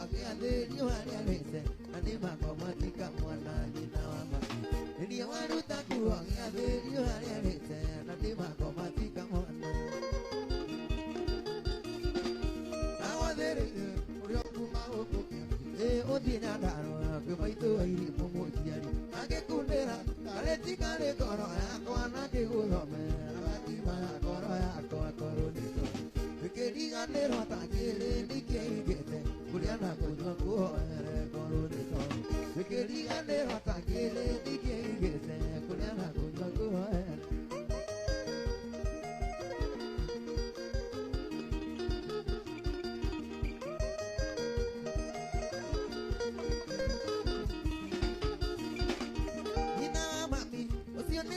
kuongea thĩinĩ harĩa rĩte na nĩ makomatika mwana nyina wa mami nĩniĩ waruta kuongea thĩinĩ harĩa rĩte na nĩ makomatika mwana nawathĩrĩire ũrĩa kuma ũkũkĩa ũthiĩ na ndarora kwĩ maitũ airĩmu mũciari angĩkundĩra karĩti karĩ ngoro yakwa na ngĩgũthomera gatima ya ngoro yakwa korwo nĩ kĩriganĩro ta kĩrĩ nĩkĩingĩte kũrĩa na kũnyua kuoere korwo nĩ tondũ kĩriganĩro ta kĩrĩ nĩkĩingĩte kũrĩa na kũnyua kuoere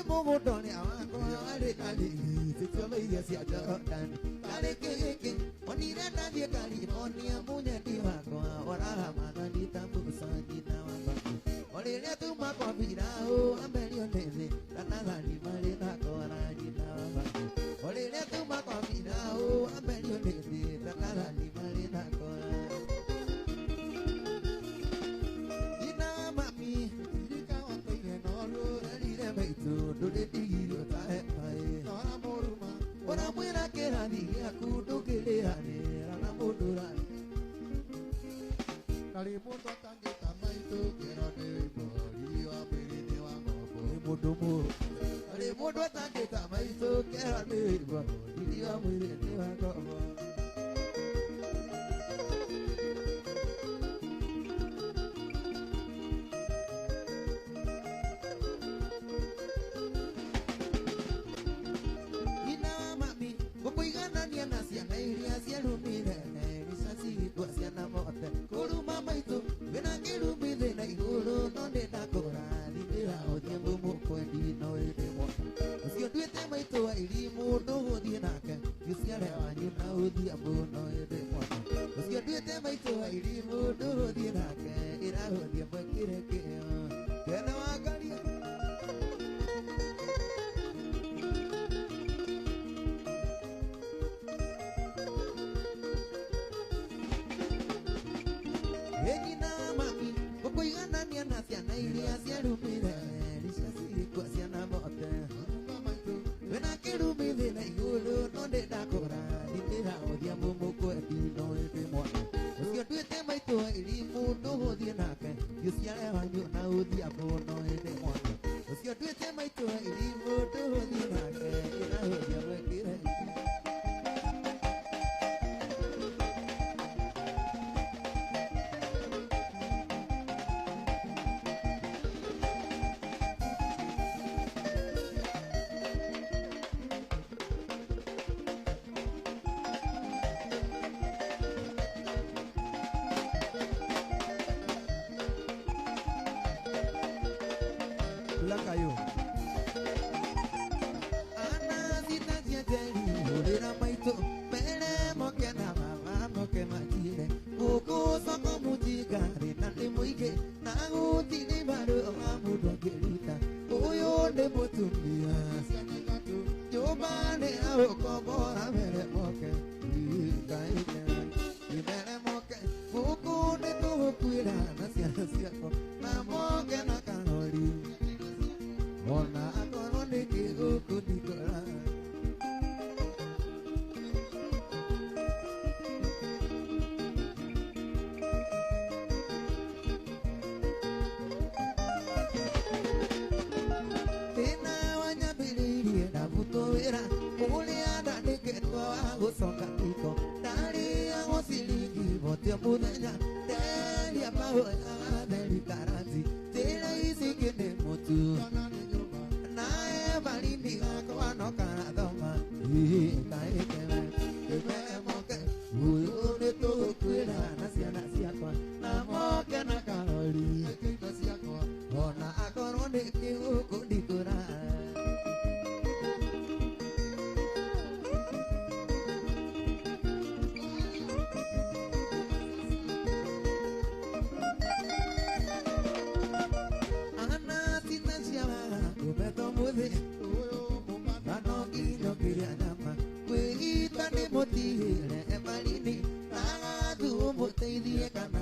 mũgũndũrĩa wakwa arĩ karĩhi tũtũmĩire cia Jordan karĩ kĩgĩkĩ onire ndathiĩ California mũnyendi wakwa orahamana ta Musa nyina wa mami orĩrĩa tuma kwa Firaũ amerio nĩ thĩ Kanaani marĩ na Kora nyina wa mami orĩrĩa tuma kwa Firaũ amerio nĩ thĩ Kanaani marĩ na Kora nyina wa mami ririkana noro rĩrire maitũ ndũrĩndigirwo ta hepaĩ nora mũruma ũramwĩra kĩrathi gĩaku ndũkĩrĩanĩra na mũndũ ũrarĩ karĩ mũndũ atangĩta maitũ kĩro nĩ mbori wa mwĩrĩ-inĩ wa ng'ombe nĩ mũndũ mũru karĩ mũndũ atangĩta maitũ kĩro nĩ mbori wa mwĩrĩ-inĩ wa ng'ombe ciana iria ciarumire risasi ciana mote kuruma maitũ wĩna kĩrumi thĩna igũrũ no ndĩndakũrathimĩra ũthiĩ mũmũkwendi no ĩrĩ mwaka ũcio nduĩte maitũ wa irimũ ndũgũthiĩ nake gĩciare wanyu na ũthiĩ mũno ĩrĩ mwaka ũcio nduĩte maitũ wa irimũ ndũgũthiĩ nake ĩrahũthia mwekĩre kĩo kena wangaria ciana iria ciarumire risasi ciana mote wĩna kĩrumi thĩna igũrũ no ndĩndakũrathimĩra ũthiĩ mũmũkwendi no ĩndĩ mwana ũcio nduĩte maitũ wa irimũ ndũgũthiĩ nake gĩciare wanyu na ũthiĩ mũno ĩndĩ mwana ũcio nduĩte maitũ wa irimũ ndũgũthiĩ nake ĩrahũthia mwekĩre Lakayo ana zitajeteli ulira maito pele moke na mama moke matire kuku soko mutigari na limuige na utini baru amudo gerita uyo de botumia sanekatu jobane ao kobora mere moke kaite ibere moke kuku de to kuira na sia ko na moke na kanori ona akono nĩkĩgũ kũndikora thĩna wanyambĩrĩirie ndavutwo wĩra ũrĩa ndandĩkĩtwo wa gũcoka kĩko ndarĩagwo ciringi votia mũthenya nderia mahoya theri karati tĩra ici kĩnĩ mũtu Balini gakwa no karathoma kaiteme kĩmere moke uyu nĩ tũkwĩra na ciana ciakwa na moke na karori kĩindo ciakwa ona akorwo nĩ kĩgũkũ ndikũra ana tina ciara kũbetwo mũthĩ kwĩita nĩ mũtigĩre emalini agathu mũteithie kana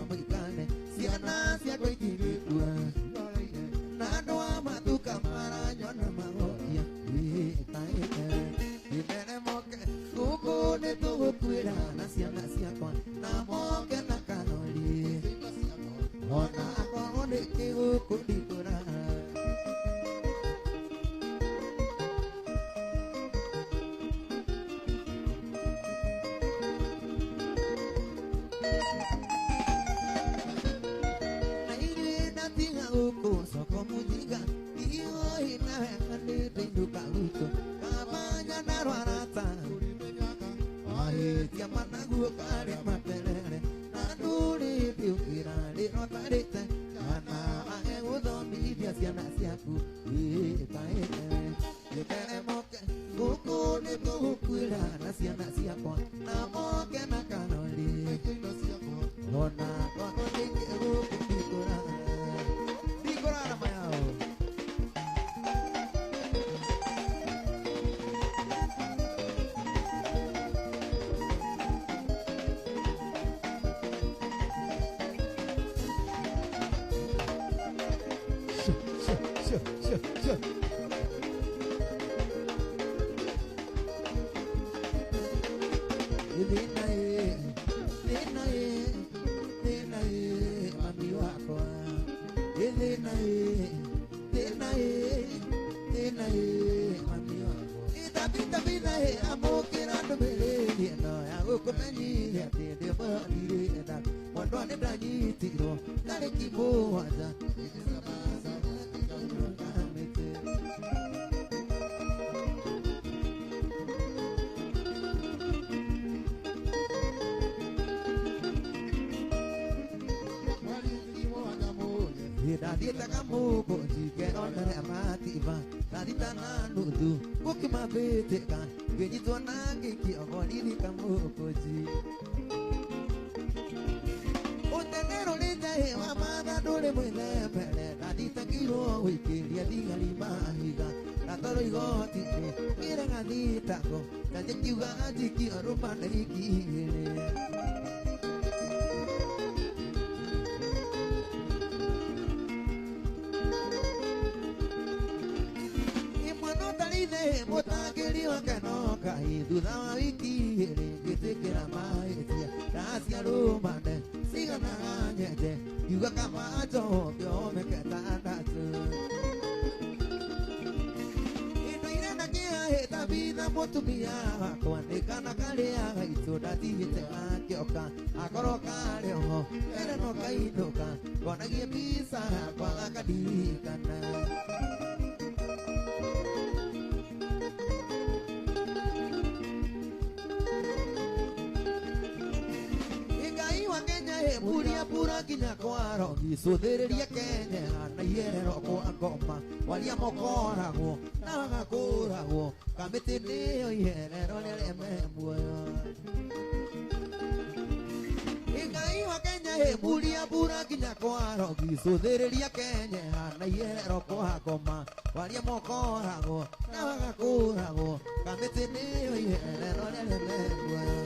Suthereria Kenya na yerero kwa ngoma walia mokoragwo na wagakoragwo kamiti niyo yerero rĩreme muoyo Igai wa Kenya he buria bura kinya kwa rogi suthereria Kenya na yerero kwa ngoma walia mokoragwo na wagakoragwo kamiti niyo yerero rĩreme muoyo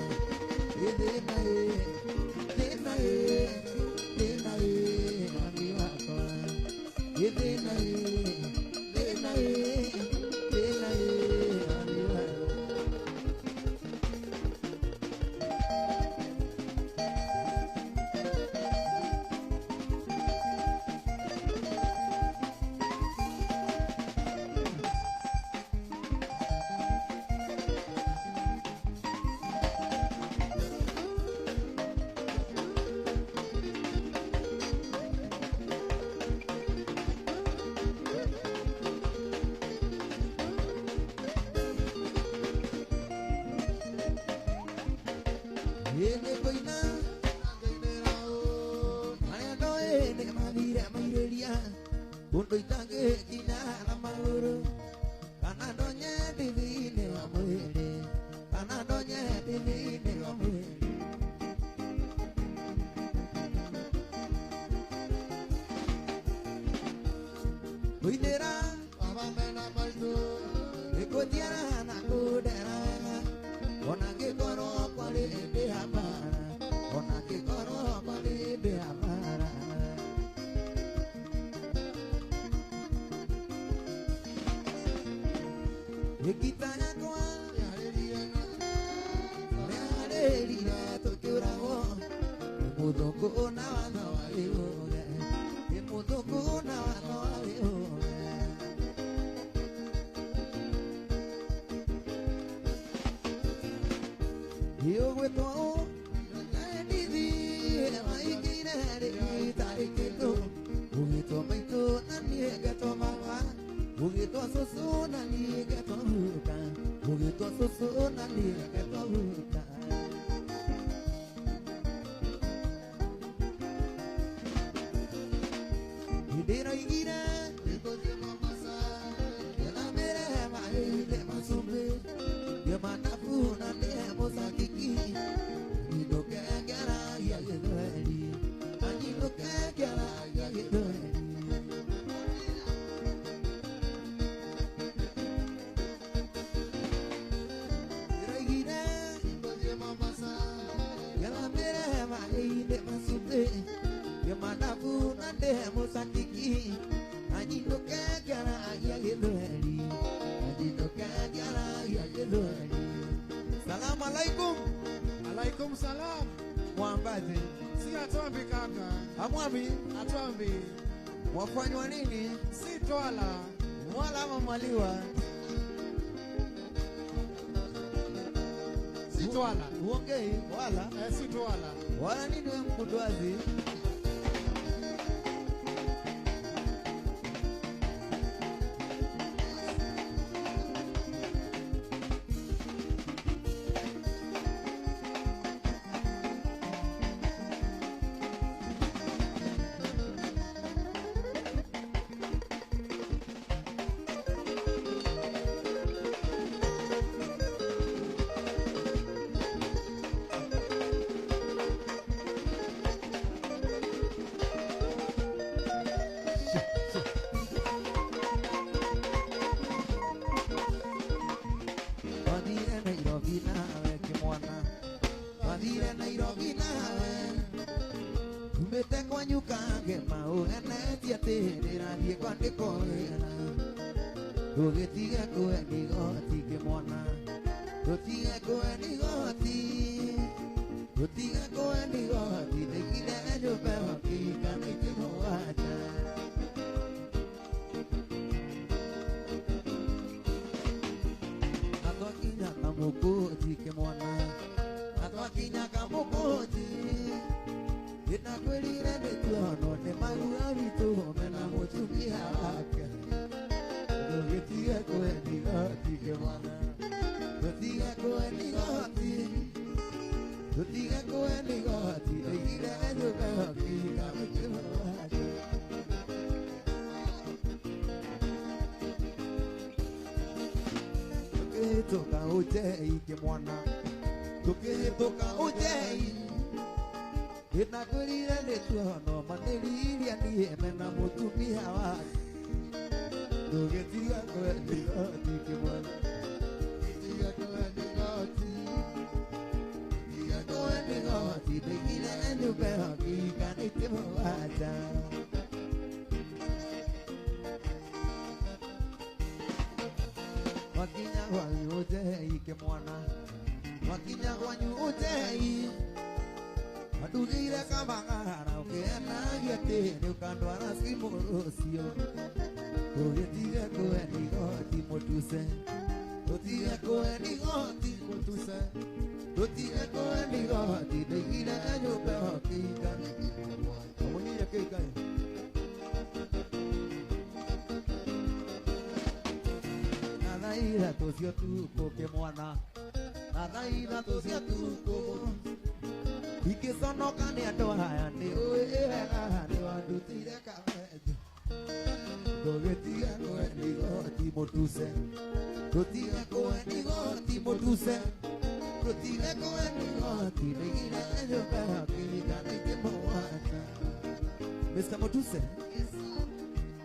mere itareketo ugito maito nani gato mama ugito soso nani gato huka ugito soso nani gato huka idera igira iboje mama sa yana mere mai de masumbe ya manafu nani mosakiki idoke gara ya yedari ani doke gara ya yedari Yamanafu nande musakiki Ajino kagara ya yedori Ajino kagara ya yedori Salam alaikum. Alaikum salam. Mwambazi. Si atuambi kaka. Amwambi. Atuambi. Wafanywa nini? Si twala. Mwala ama mwaliwa. Si twala. Uongei wala? Si twala. Wala nini we mkudwazi? Ugetiga kueni goti ke mwana Ugetiga kueni goti Ugetiga kueni goti Dekile jope wakika Nikimo wacha Atwakinya kamukoti ke mwana Atwakinya kamukoti Ina kwelire netuono Ne magua vitu Mena mutumia wake Ugetiga kueni goti ke mwana Ugetiga kueni goti Ugetiga kueni goti Dekile jope wakika Nikimo wacha Tukitoka ujei ke mwana Tukitoka ujei Inakwirire netuono Maniriria niye mena mutumia wake Ugetiga kueni goti ke mwana Ugetiga kueni goti Ugetiga kueni goti Dekile jope wakika Nikimo wacha Wakinya wanyu ujei ke mwana Wakinya wanyu ujei Adugire kabangara Ukiena giatini Ukandwara simu rusio Ugetiga kueni goti mutuse Ugetiga kueni goti mutuse Ugetiga kueni goti Dekile jope wakika Amuniya keika Nanaira tosio tuko ke mwana Nanaira tosio tuko Ikisonoka ni andũ aya nĩ ũĩ wega nĩ wandutire kamejo ndũgĩtige kũeni goti mũtuse ndũtige kũeni goti mũtuse ndũtige kũeni goti nĩgire nyũmba yakĩrika nĩngĩmũgwata Mr. Mutuse,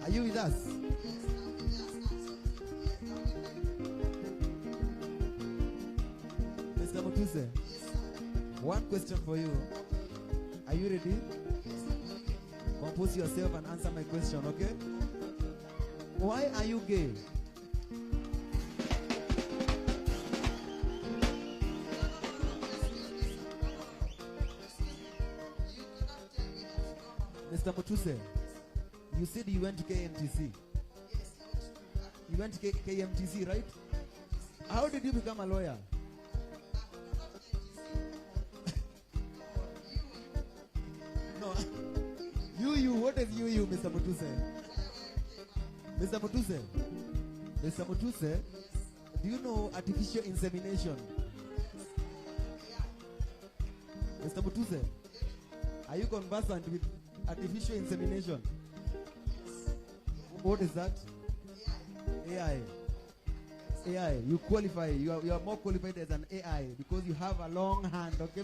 are you with us? Mr. Mutuse, one question for you. Are you ready? Compose yourself and answer my question, okay? Why are you gay? Mr. Mutuse, you said you went to KMTC. You went to KMTC, right? How did you become a lawyer? No. What is you, Mr. Mutuse? Mr. Mutuse? Mr. Mutuse, do you know artificial insemination? Mr. Mutuse, are you conversant with artificial insemination? What is that? AI. AI. You qualify. You are more qualified as an AI because you have a long hand. Okay.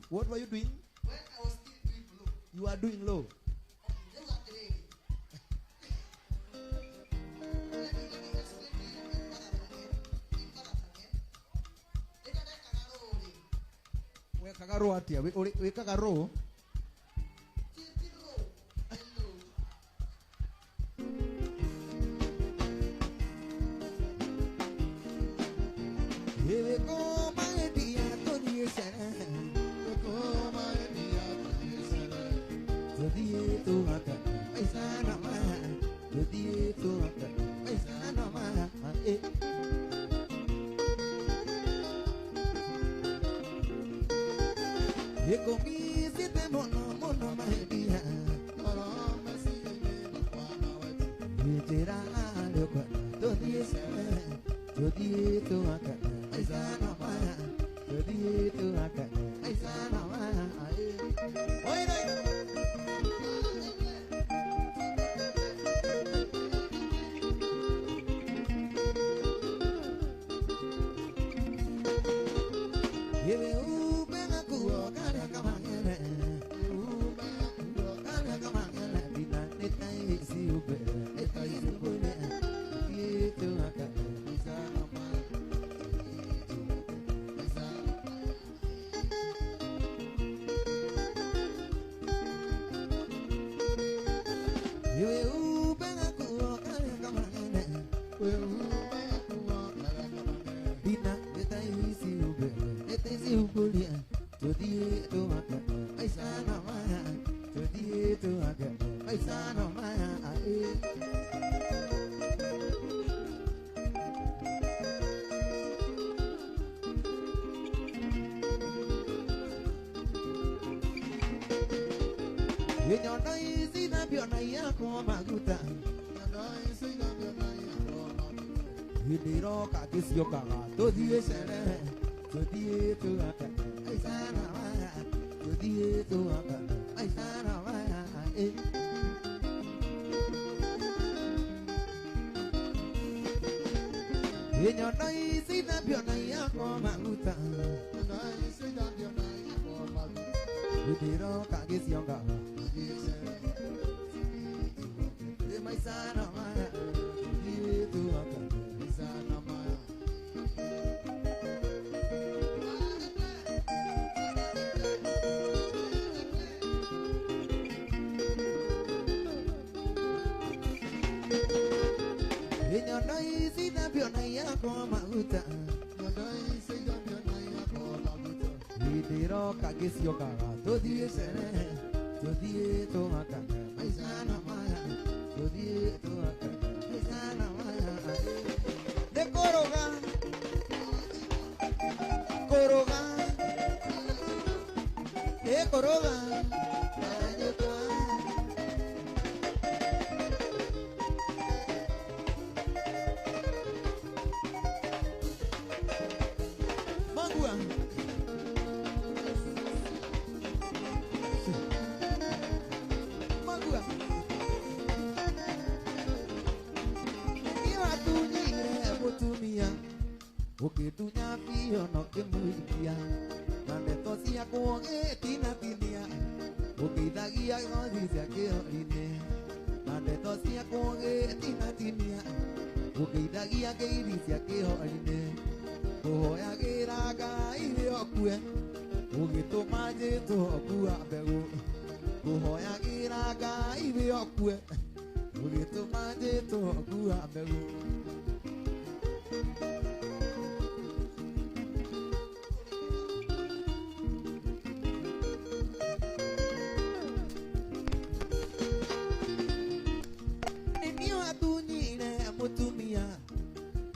What were you doing? When I was still doing low. You are doing low. Let me explain to you in We kagaro atia. We kagaro. Here we go, my dear, to the sun. To haka, my son of mine. To haka, my son of mine. Here go me, sit them on my dear. To the sun. To haka, my son of mine. To haka, my son of mine. Oi, oi.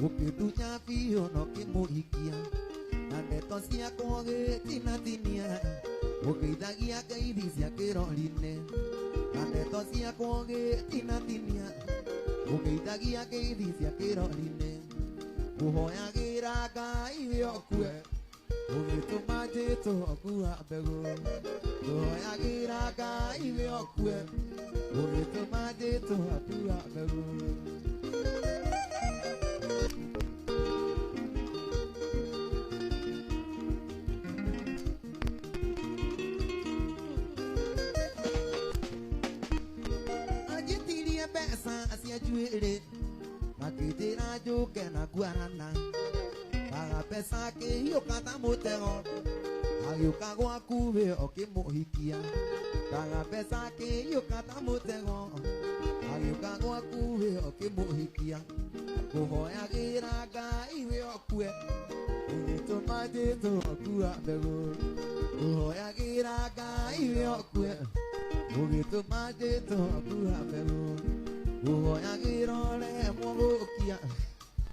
Ukidunya biyo no kimuhikia na ndeto ciakwa gĩtinatinia ũkĩithagia ngeithi cia kĩrori-inĩ na ndeto ciakwa gĩtinatinia ũkĩithagia ngeithi cia kĩrori-inĩ ũhoyagĩra Ngai we ũkue ũgĩtũma Jesũ akua mbegũ ũhoyagĩra Ngai we ũkue ũgĩtũma Jesũ akua mbegũ. Juere makitira juke na guarana paga pesa que yo kata mutego ayuka gwa kube okimuhikia paga pesa que yo kata mutego ayuka gwa kube okimuhikia kuhoyagira Ngai we okue ugituma Jesũ akua mbegũ kuhoyagira Ngai we okue ugituma Jesũ akua mbegũ uhoyagĩra ũrĩa mũgũkia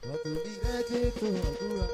watũmire Jesũ akua.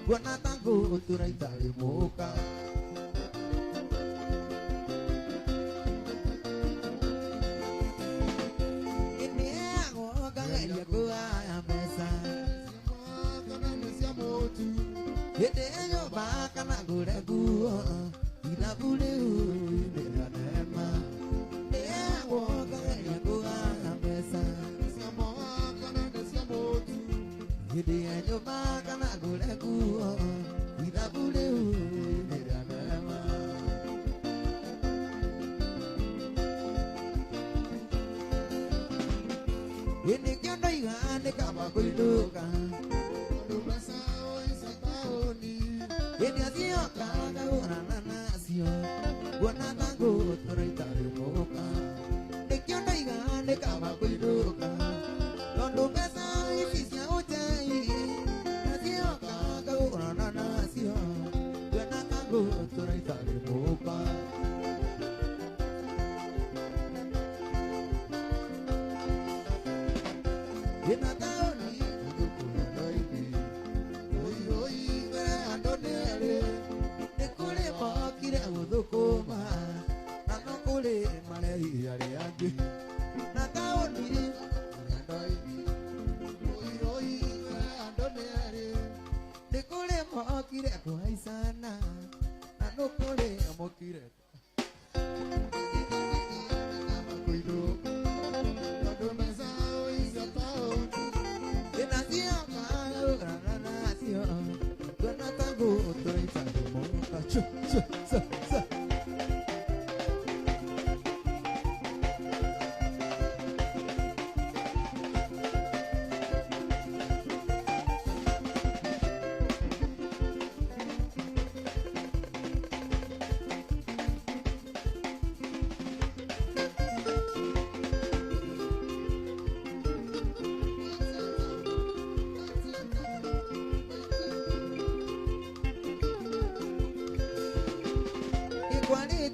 Buona tango turaitare moka Ini ako kagaya ko ay mesa Hede yo baka na gure guo Ina bule ina nema Ini ako kagaya ko ay mesa Hede yo baka na gure guo Ina bule ina nema Ini kyondo igane kama kuiluka Ini asio kaka urana nasio Buona tango turaitare moka Ini kyondo igane kama kuiluka Londo pesa ifisia uchai Asio kaka urana nasio Buona tango turaitare moka Ina taoni kukuna noibi Oi oi kwe andonere Nekule mokire udukuma Nanokule maleri yari yangi Na taoni kukuna noibi Oi oi kwe andonere Nekule mokire kuhaisana Nanokule mokire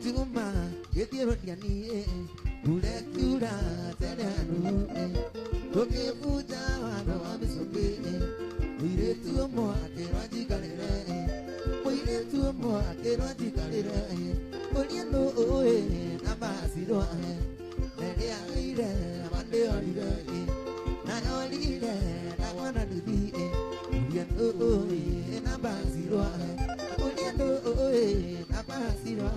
Tuma, get your yani, Ule Kura, Teranu, Toke Fuja, no Amisoke, we read to a more Keraji we read to a more Keraji but you know, Nabasido, Nadia, Monday or not only that, I wanna do the you know, Nabasido, but you know, Nabasido.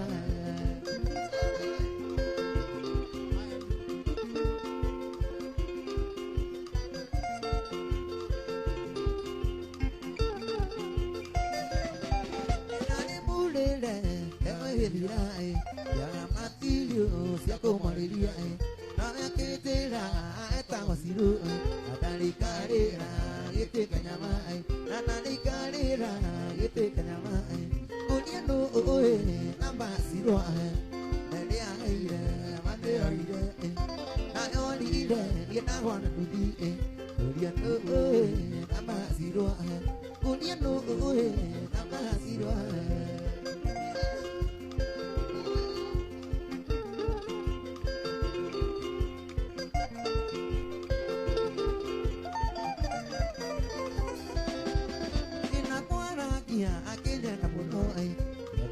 Ya matilio sia como lería na que te la esta wasiru atali carera este cañama na tali carera este cañama uniendo oe namba siro ele aire mande aire na olide ni na wana dudi uniendo oe namba siro uniendo oe namba siro aquella na punoai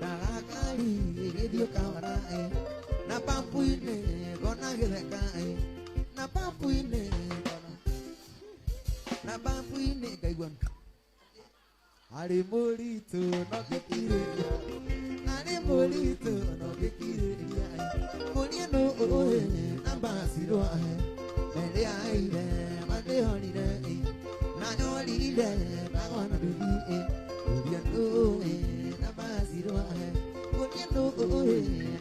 na akali dio kawarai na pampuine kona gerekai na pampuine kaiguan ari molito no kekire ari molito no kekire moniano oe na basiro ele aire mande holide na holide na wana dudi Uniendo Nabasiro, Uniendo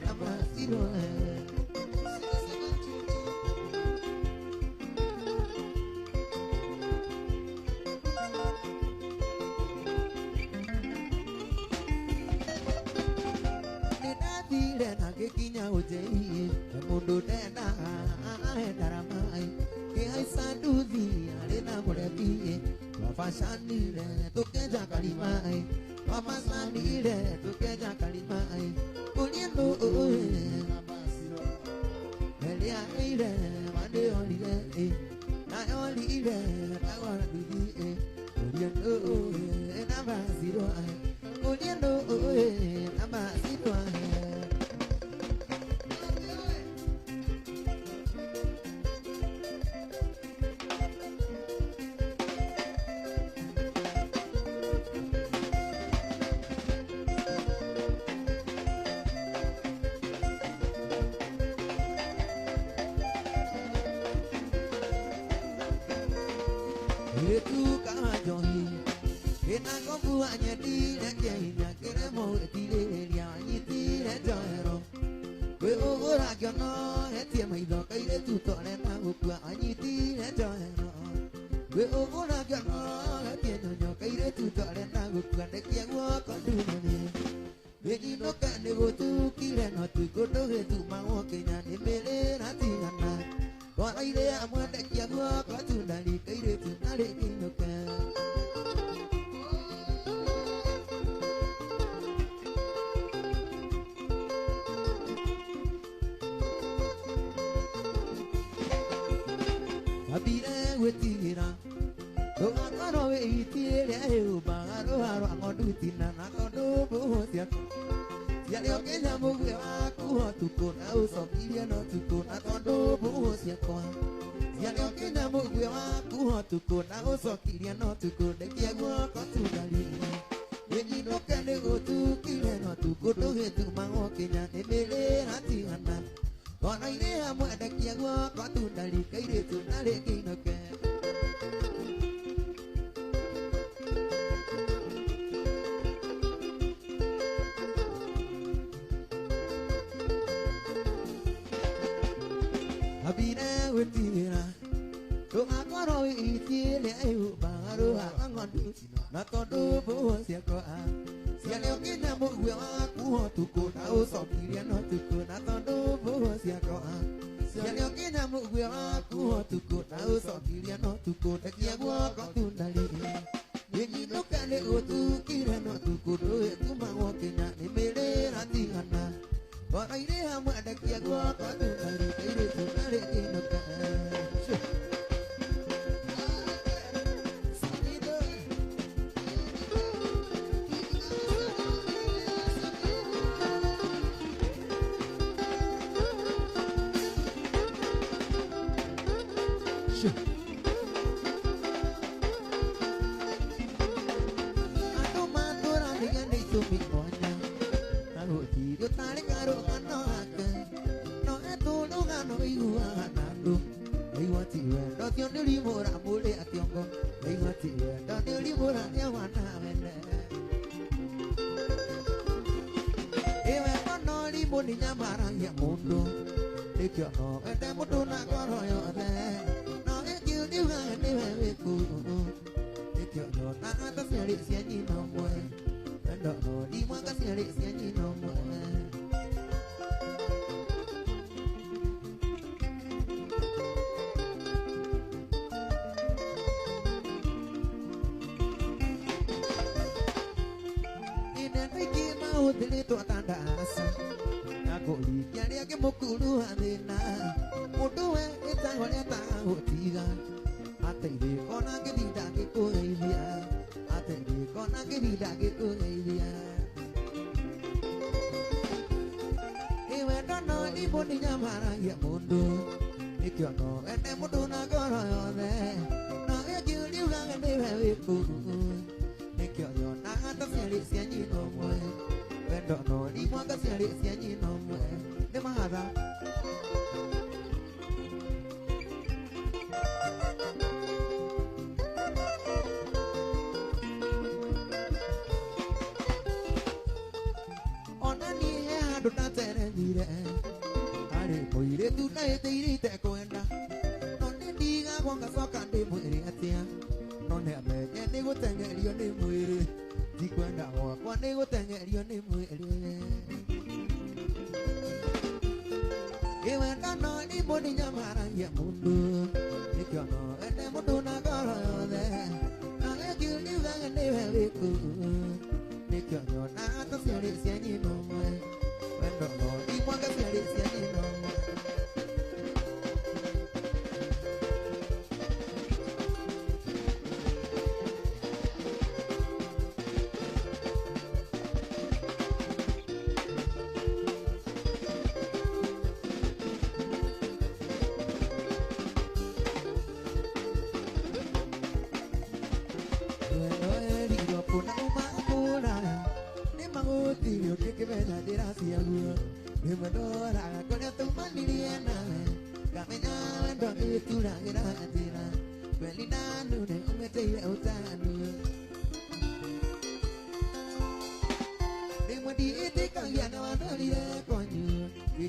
Nabasiro. Nidadire na kekinya ojei, mundo tena daramai, ke aisaduvi alena murebi. Fasanire tukeja kalimai Mama sanire tukeja kalimai Uniendo oe Nabasiro Elia ire mande olire Na olire Tawana dudi Uniendo oe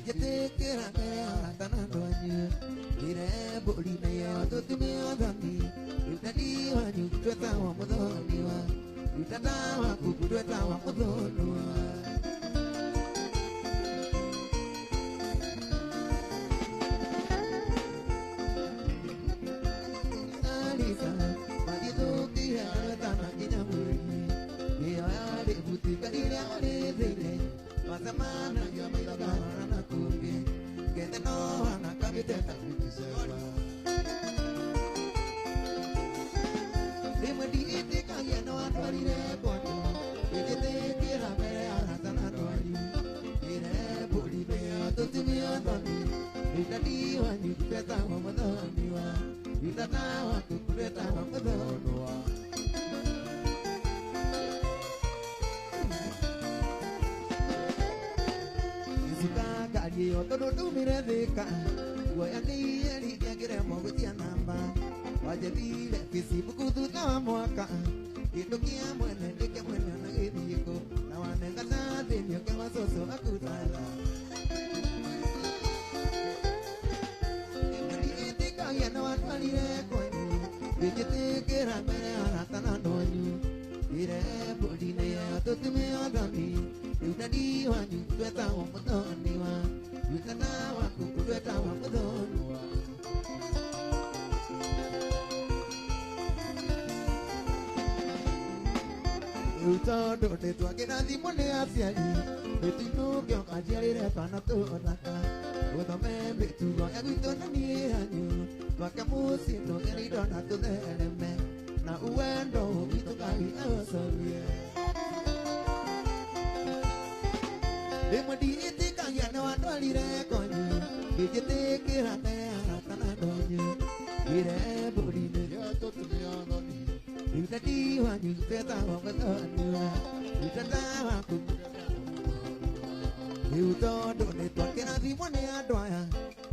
Vijete kera kera tanando anyu Ire boli na ya totumi odani Utadi wanyu tweta wa mudoni wa Utata wa kuku tweta wa mudoni wa Alisa Magido kia tana kina mwini Nia ale butika ile ale zile Mazamana ya mailagana na kumbi Kete no hana kabiteta kukisewa Dima di iti kaya no atwalire koto Ejete kira mere aratana toani Ire buli mea tutumi atwani Itati wanyu keta wa madani wa Itata wa kukureta wa madani wa Yo todo tu mire de ca Voy a ni el que queremos que te namba Vaya dile que si poco tu tamo acá Y no quiero en el que bueno na que digo Na van en casa de mi que más oso a cutala Y me dice que ya no van a ir con Y que te quiera mere a tan doño Ire bodine ya todo me adami Utadi wanyu tweta wa mudoni wa Utana wa kukureta wa mudoni wa Utodo de tu akina di mone asiali Betino kyo kajari re panato onaka Uto me tu go eguito na ni anyu Waka musi no erido na tu dereme Na uendo ito kai asolie Dema di iti kaya no atwalire konyu Vijete kira kaya tana donyu Ire boli ne ya totumi anoni Utati wanyu teta wa madani wa Utata wa kukureta Uto do ne to kena di mone adwaya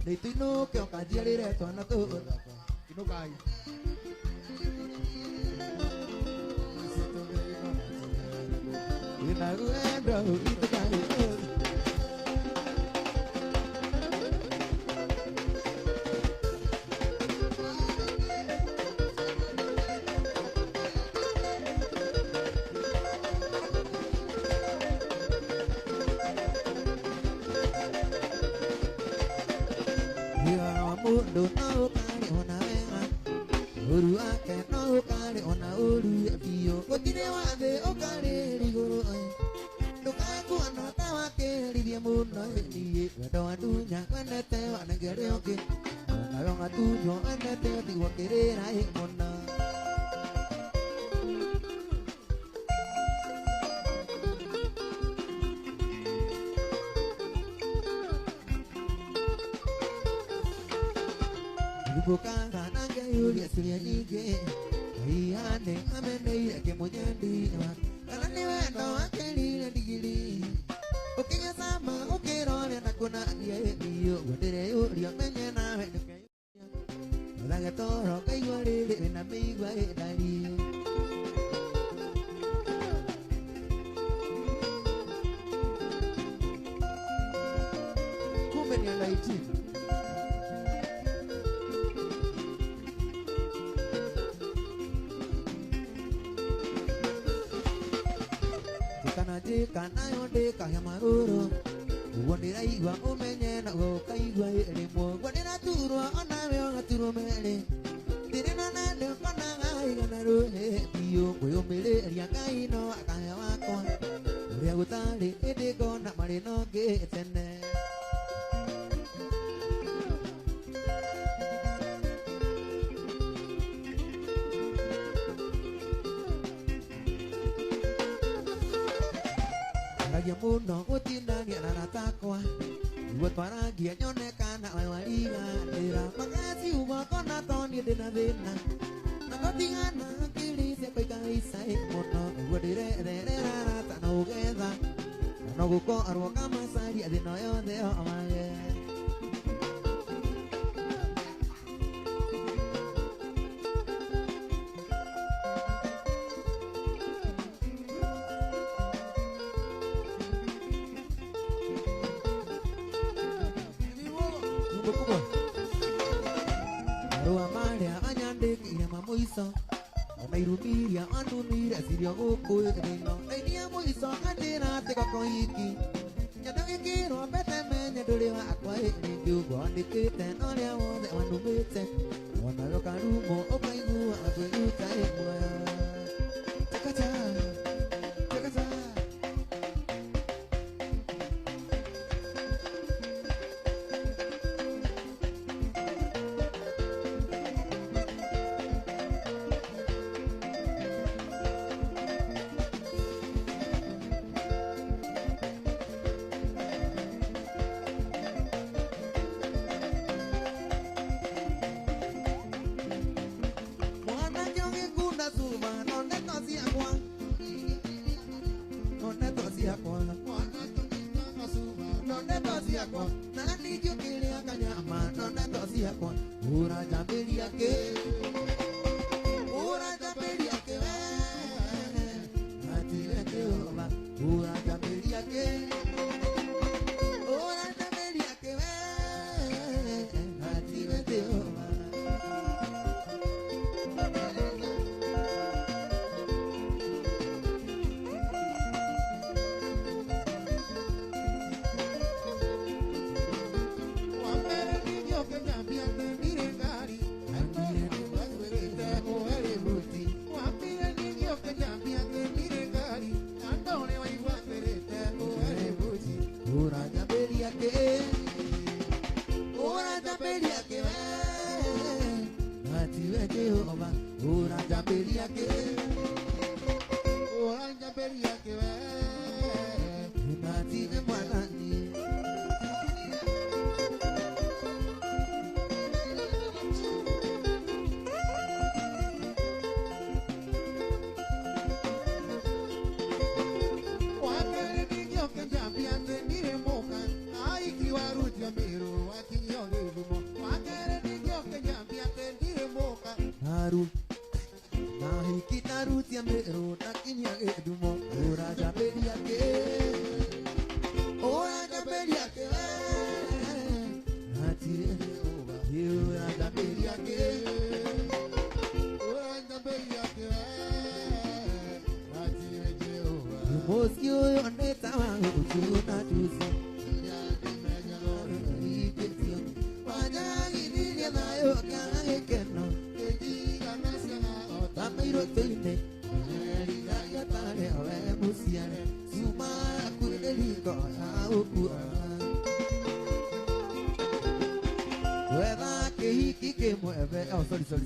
Ne tino kyo kajiri re to na to Ino kai. Ina uendo ito kaya Mundo no kare ona venga Uru ake no kare ona uru Pio Kotine wade o kare rigoro Nuka kuana tawa ke Lidia mundo Liye Wado adunya Wenete wana gere oke Ona yonga tunyo Wenete Tiwa kere rai mona Bukanga nange yuri asilia nige Ayane amene ile ke monyandi Kalani wendo akeli na digili Okinya sama okirone na kuna ye niyo Wadere yuri amenye na wendo ke Olange toro kai wari na migwa edali Kumeni alaiti Kana yonde kaya maruro Wandira igwa umenye na goka igwa elimo Wandira turwa ona meo ngaturo mele Tiri na nande kona ngai gana rohe Iyo kuyo mele rianga ino akaya wako Uria gutari edi kona marino ke etene Lagi mundo utinda ni anatakwa Buat para gia nyoneka na waliga Dira makasi uwa kona toni dina dina Nakotingana kili sepai kaisai Mono uwa dire rara tak na ugeza Noguko arwa kama sari adino yo deo amaye kubwa. Arua maria anyandikire mamuico onairumiria andumire cirio guku thino ainia muico atira ati goko iki nyandagikirwo mbete menye nduri wakwa ringi uguo ndikite noria wothe wanumite ona yokarumo ukaigua akwiruta imwe chakacha chakacha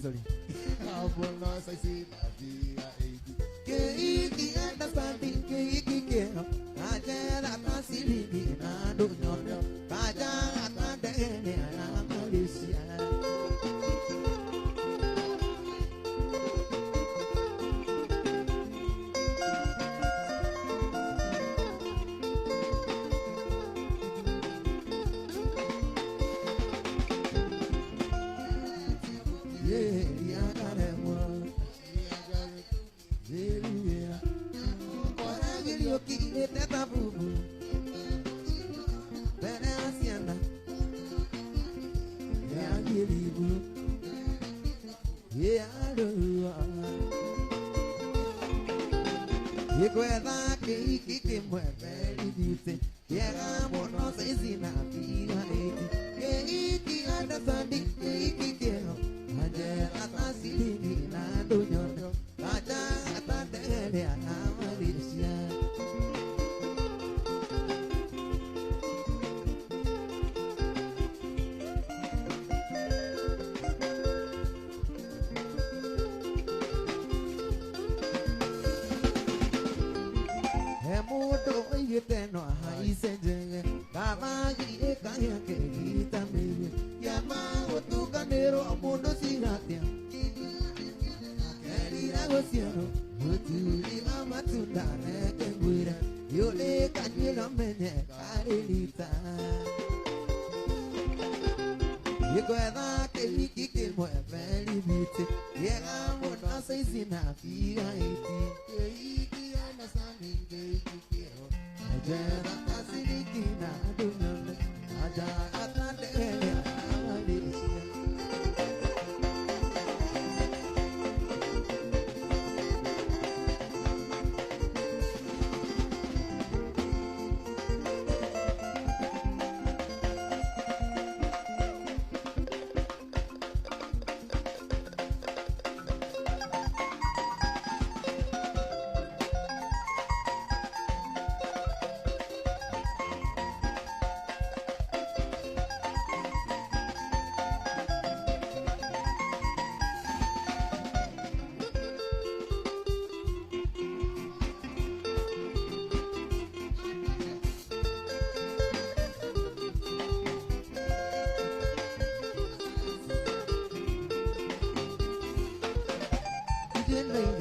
sorry.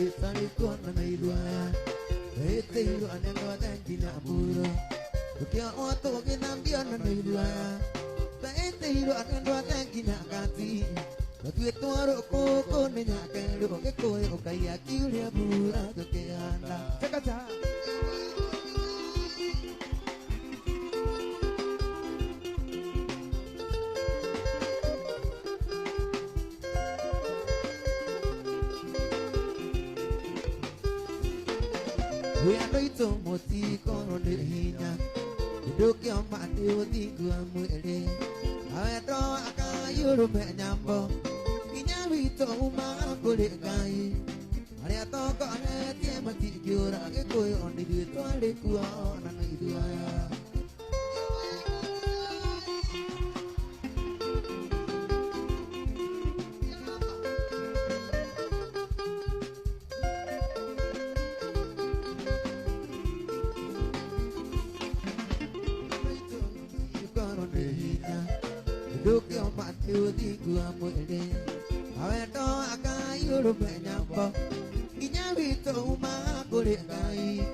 de tali con na idua e te ro anendo tangi na puro Kya oto ke nambia na idua e te ro anendo tangi na kati Tu toro ko ne nya ke ro ke ko e kai aki ria pura to ke anda chakacha We are going to moti kono de hinya do ke ma de odi gua muere awe to aka yuru me nyambo kinya wi to ma ko le kai are to ko ne tie mati gyura ke ko on di to le ku na ni dia Duke on my duty, go on with it. I went on a guy, you're a penyambo. Inyavito, my good guy.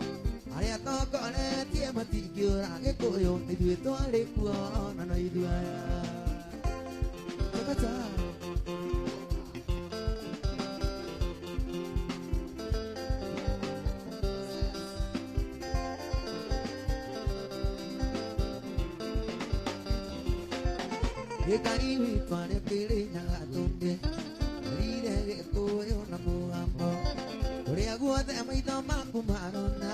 I talk on a tiamati, you're a coyo, they do it all, they go on, and I do. Ye kari wi pare pere na atunde rire ge koyo na muambo ore agua de mai to ma kumarona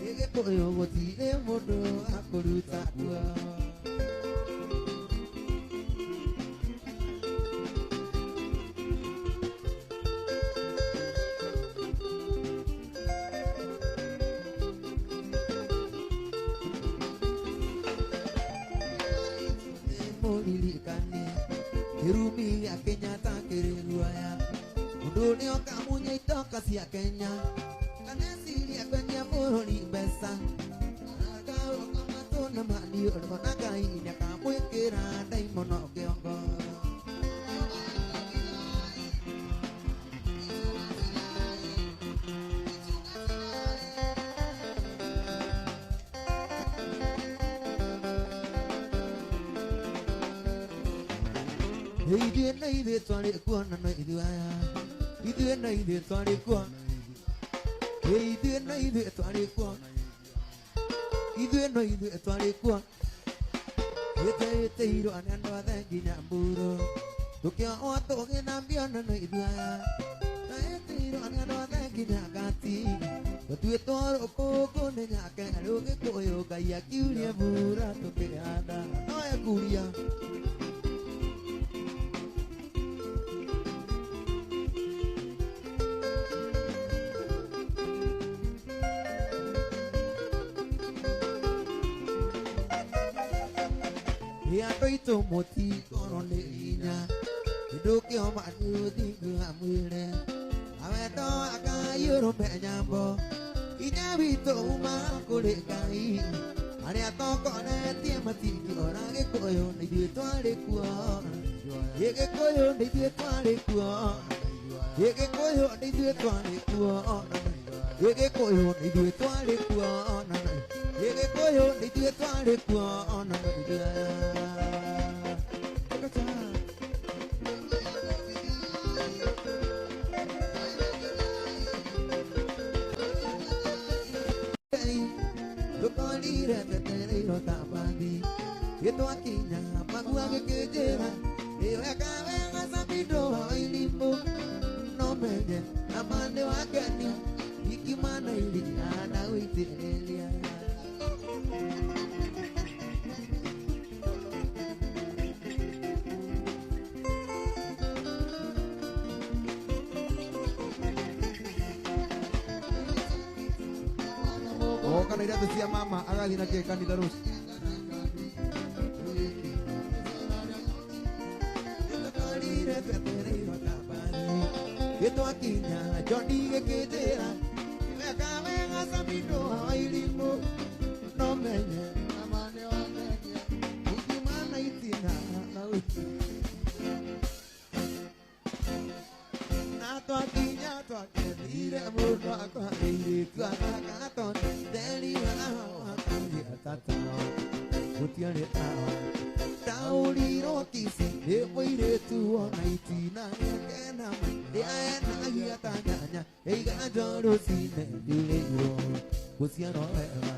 ye ge koyo goti de modo akoruta kwa Irumi ya Kenya takirigwa ya Uduni oka munye itoka si ya Kenya Kanesiri ya Kenya muroni besa Naka oka matona mani urko naka inya kamwekera daimono kiongo Hey, nay de twali kwa na nay de aya. Ide nay de twali kwa. Hey, ide nay de twali kwa. Ide nay de twali kwa. Ete iro anando adangi na buro. Tukya oto ke nambia na nay de aya. Ete iro anando adangi na gati. Tu toro ko ne nya ke ro ke koyo kaya kiuria bura to ke ada. No ya kuria. Ya to moti kono le inya Duke o ma duti gua muire Awe to aka yuro me nyambo Inya vito uma kule kai Are to kone tie mati ora ke koyo ni di to ale kuo Ye ke koyo ni di to ale kuo Ye ke koyo ni di to ale kuo Ye ke koyo ni di to ale kuo Ye ke koyo ni di to ale kuo Itu akinya magua kekejera Ewe kawe ngasabido ilimbo Nomenya amande wakani Ikimana ili ana witelia Oh kana ida tusia mama agali na ke kani terus Itu akinya Johnny kekejera Ewe kawe ngasabido ilimbo Nomenya amande wakani Ikimana itina na witelia twakinya twakenire mũndũ wakwa airĩtu akagatona theri wakũria tatao gũtiarĩ tawa taũrirwo kici nĩ mũirĩtu ona itina gĩakena rĩaenagia ta nyanya ĩiganjo rũcinĩ ndiũrĩirwo gũciarwo wega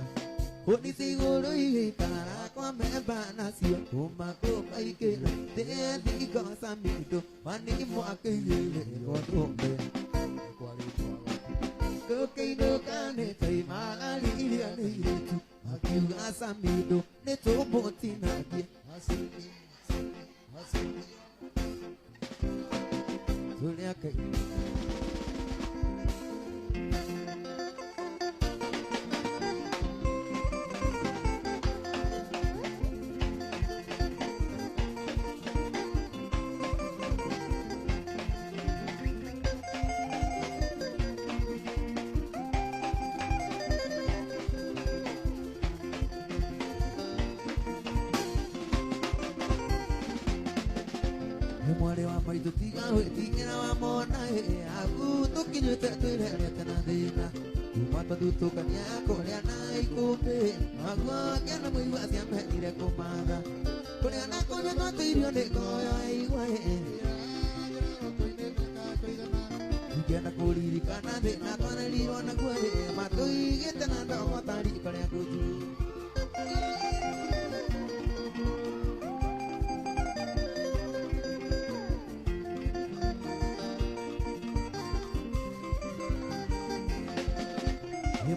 Polisi igũrũ igĩikara kwa memba nacio kuma kũmaingĩra thĩthi goca mĩndũ wanimũ akĩigĩrĩrwo ndũmbe gũkĩinũka nĩ taimagariria nĩ irĩtu akiuga Samindo nĩ tũmũtinagie tũrĩa kaingĩ Mwari wa maitu tiga tingina wa mona aku tukinyute twirerete na thina kuma twathutũkania kũrĩa na ikũmbĩ naguo ngĩona mũigua ciamenire kũmatha kũrĩa na kũnyua twatũirio nĩ ngoyo igua ngĩenda kũririkana thĩna twanerirwo naguo matũigĩte na ndogo ta riko rĩa ngũnju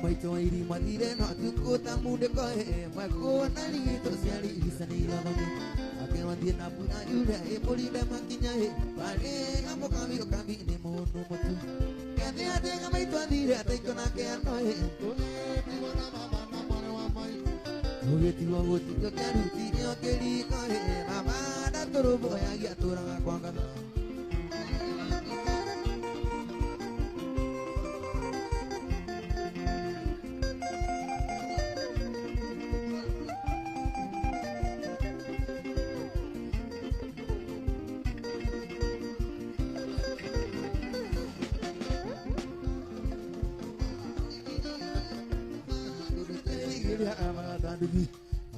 Maito iri madire no tukuta mude koe makona lito siari isanira mami ake wandie na puna yule e polide makinya e pare amo kami ni mono motu kade ade maito adire ate kona ke ano e oye tiwa woti ko karu tiri o keri koe mama da toro boya ya tora kwanga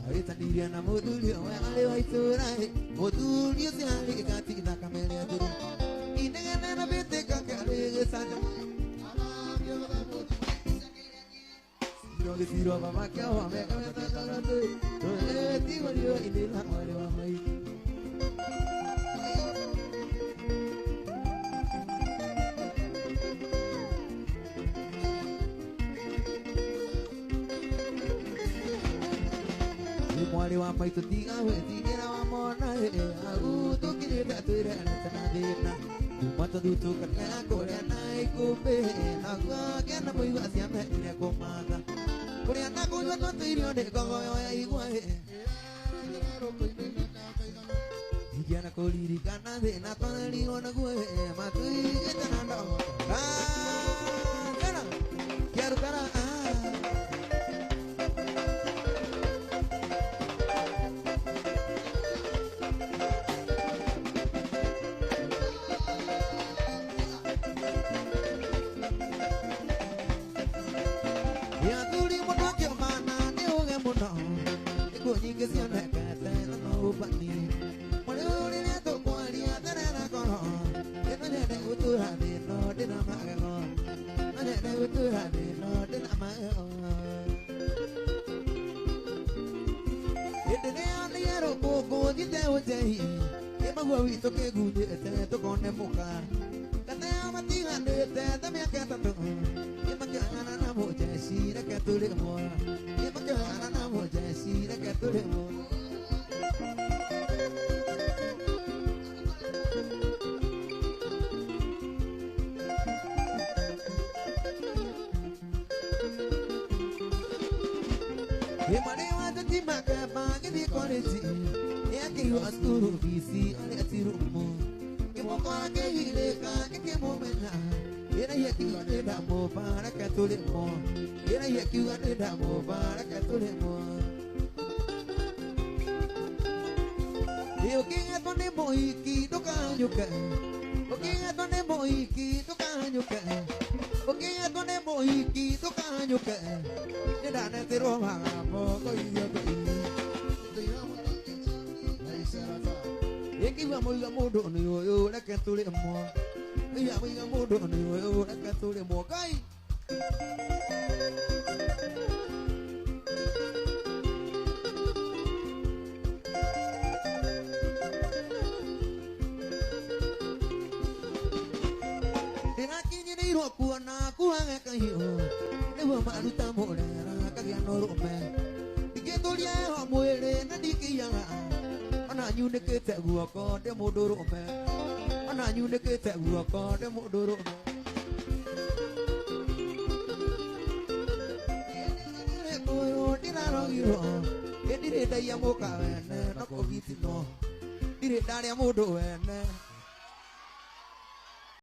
Aitaniria na mudurio wale waiturai mudurio siali katika kamele duru inegana na bete kakale sana Siro siro mama kya wa me kama tata tu ti wario inela wale wa mai Mwari wa maitu tiga tigera wa mona aku tukirĩte twĩrerete na thĩna kuma twathutũkania kũrĩa na ikũmbĩ naguo ngĩona mũigua ciamenire kũmatha kũrĩa na kũnyua twatũirio nĩ ngogoyo ya igua ingĩenda kũririkana thĩna twanerirwo naguo matũigĩte na ndogo tena kĩarutana Ukigetwo nĩ mũhiki ndũkahanyũke, ukigetwo nĩ mũhiki ndũkahanyũke, nĩndanetirwo magambo kũigua kũigua. Ĩkĩigua mũiga mũndũ nĩ ũyũ reke tũrĩmwo, ĩigua mũiga mũndũ nĩ ũyũ reke tũrĩmwo. Ngai ndĩrakinyĩrĩirwo kuona kuhage kahiũ nĩguo maruta mũrera kagĩa na ũrũme. Ndingĩtũria heho mwĩrĩ na ndingĩiyaga, ona nyunĩkĩte guoko ndĩ mũndũ ũrũme, ona nyunĩkĩte guoko ndĩ mũndũ ũrũme. Ũyũ ndĩrarogirwo ndirĩ ndaia mũka wene no kũgitino, ndirĩ ndarĩa mũndũ wene